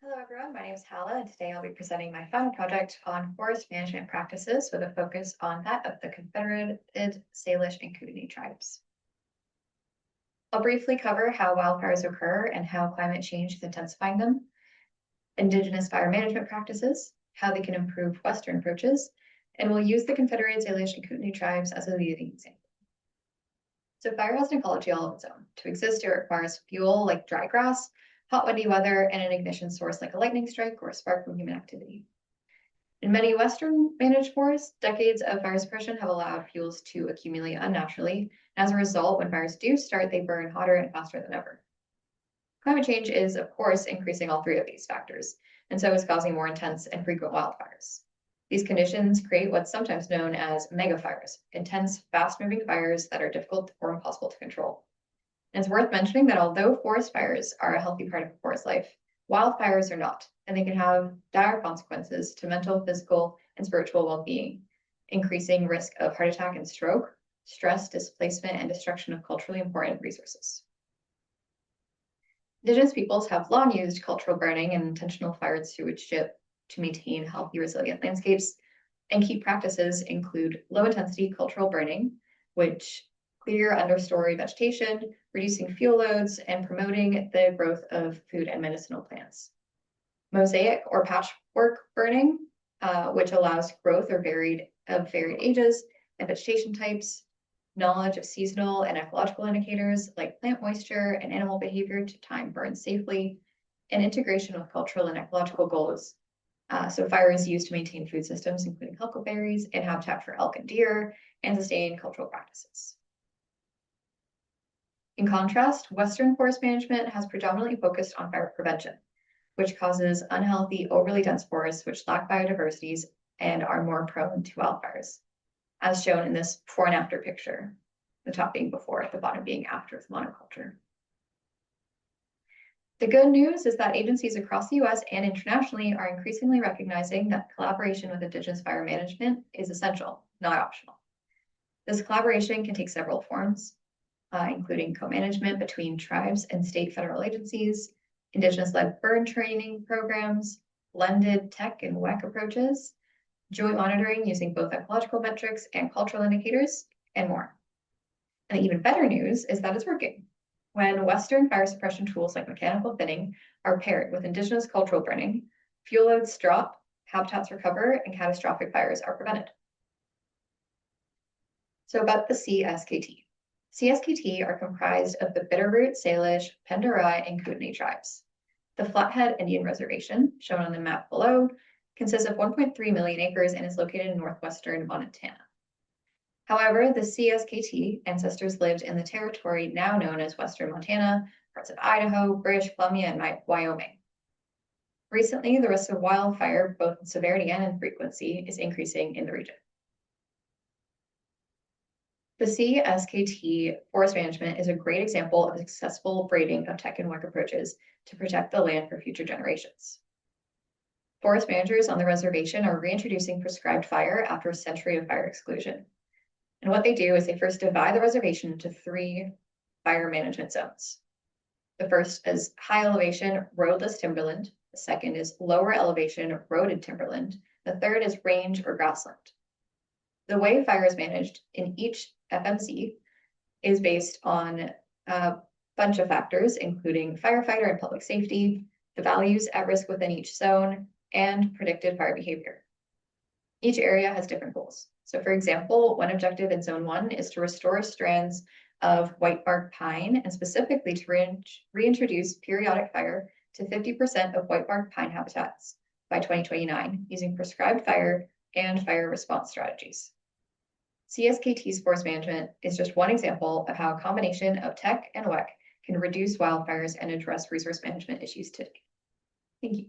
Hello everyone, my name is Hala, and today I'll be presenting my final project on forest management practices with a focus on that of the Confederated Salish and Kootenai tribes. I'll briefly cover how wildfires occur and how climate change is intensifying them, Indigenous fire management practices, how they can improve Western approaches, and we'll use the Confederated Salish and Kootenai tribes as a leading example. So fire has an ecology all of its own. To exist, it requires fuel like dry grass, hot, windy weather, and an ignition source like a lightning strike or a spark from human activity. In many Western managed forests, decades of fire suppression have allowed fuels to accumulate unnaturally. As a result, when fires do start, they burn hotter and faster than ever. Climate change is, of course, increasing all three of these factors, and so is causing more intense and frequent wildfires. These conditions create what's sometimes known as megafires, intense, fast-moving fires that are difficult or impossible to control. And it's worth mentioning that although forest fires are a healthy part of a forest life, wildfires are not, and they can have dire consequences to mental, physical, and spiritual well-being, increasing risk of heart attack and stroke, stress, displacement, and destruction of culturally important resources. Indigenous peoples have long used cultural burning and intentional fire stewardship to maintain healthy, resilient landscapes, and key practices include low-intensity cultural burning, which clear understory vegetation, reducing fuel loads, and promoting the growth of food and medicinal plants. Mosaic or patchwork burning, which allows growth of varied ages and vegetation types, knowledge of seasonal and ecological indicators like plant moisture and animal behavior to time burns safely, and integration with cultural and ecological goals. So fire is used to maintain food systems, including huckleberries and habitat for elk and deer, and sustain cultural practices. In contrast, Western forest management has predominantly focused on fire prevention, which causes unhealthy, overly dense forests which lack biodiversities and are more prone to wildfires, as shown in this before and after picture, the top being before, the bottom being after with monoculture. The good news is that agencies across the US and internationally are increasingly recognizing that collaboration with Indigenous fire management is essential, not optional. This collaboration can take several forms, including co-management between tribes and state federal agencies, Indigenous-led burn training programs, blended tech and WEC approaches, joint monitoring using both ecological metrics and cultural indicators, and more. And the even better news is that it's working. When Western fire suppression tools like mechanical thinning are paired with Indigenous cultural burning, fuel loads drop, habitats recover, and catastrophic fires are prevented. So about the CSKT. CSKT are comprised of the Bitterroot, Salish, Penderai, and Kootenai tribes. The Flathead Indian Reservation, shown on the map below, consists of 1.3 million acres and is located in northwestern Montana. However, the CSKT ancestors lived in the territory now known as Western Montana, parts of Idaho, British Columbia, and Wyoming. Recently, the risk of wildfire, both in severity and in frequency, is increasing in the region. The CSKT forest management is a great example of successful braiding of tech and WEC approaches to protect the land for future generations. Forest managers on the reservation are reintroducing prescribed fire after a century of fire exclusion. And what they do is they first divide the reservation into 3 fire management zones. The first is high elevation roadless timberland. The second is lower elevation roaded timberland. The third is range or grassland. The way fire is managed in each FMZ is based on a bunch of factors, including firefighter and public safety, the values at risk within each zone, and predicted fire behavior. Each area has different goals. So for example, one objective in zone 1 is to restore strands of whitebark pine and specifically to reintroduce periodic fire to 50% of whitebark pine habitats by 2029 using prescribed fire and fire response strategies. CSKT's forest management is just one example of how a combination of tech and WEC can reduce wildfires and address resource management issues today. Thank you.